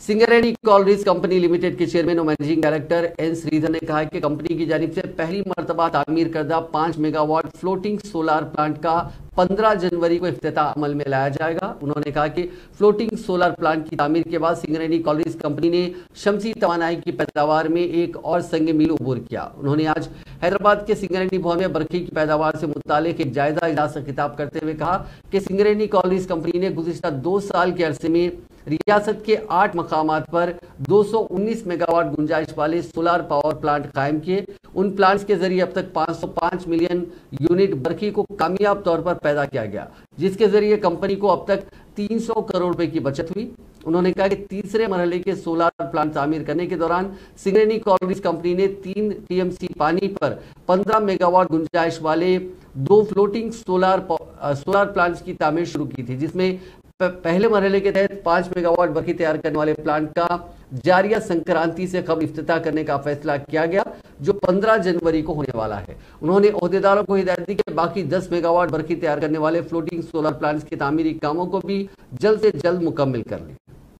Singareni Coleridge company limited के chairman और managing director N Shridhar ने कहा कि कंपनी की जानिब से पहली मर्तबा तामीर करदा 5 मेगावाट फ्लोटिंग सोलार प्लांट का 15 जनवरी को इफ्तिताह अमल में लाया जाएगा। उन्होंने कहा कि फ्लोटिंग सोलार प्लांट की तामीर के बाद सिंगरेनी कॉलरीज कंपनी ने शमसी तवानाई की पैदावार में एक और संग मील अबूर किया। उन्होंने आज हैदराबाद के सिंगरेनी भवन में बरखी की पैदावार से मुतालिक एक जायजा इजलास से खिताब करते हुए कहा कि सिंगरेनी कॉलरीज कंपनी ने गुज़िश्ता 2 साल के अरसे में रियासत के 8 मकामात पर 219 मेगावाट गुंजाइश वाले सोलार पावर प्लांट कायम किए। उन प्लांट्स के जरिए अब तक 505 मिलियन यूनिट बरखी को कामयाब तौर पर पैदा किया गया, जिसके जरिए कंपनी को अब तक 300 करोड़ रुपए की बचत हुई। उन्होंने कहा कि तीसरे मरहले के सोलार प्लांट तामीर करने के दौरान सिंगरेनी कॉलरीज कंपनी ने 3 टीएमसी पानी पर 15 मेगावाट गुंजाइश वाले 2 फ्लोटिंग सोलार प्लांट्स की तामीर शुरू की थी, जिसमें पहले मरहले के तहत 5 मेगावाट बरखी तैयार करने वाले प्लांट का जारिया संक्रांति से कबल इफ्तिताह करने का फैसला किया गया, जो 15 जनवरी को होने वाला है। उन्होंने ओहदेदारों को हिदायत दी कि बाकी 10 मेगावाट बरखी तैयार करने वाले फ्लोटिंग सोलर प्लांट्स के तामीरी कामों को भी जल्द से जल्द मुकम्मल कर लें।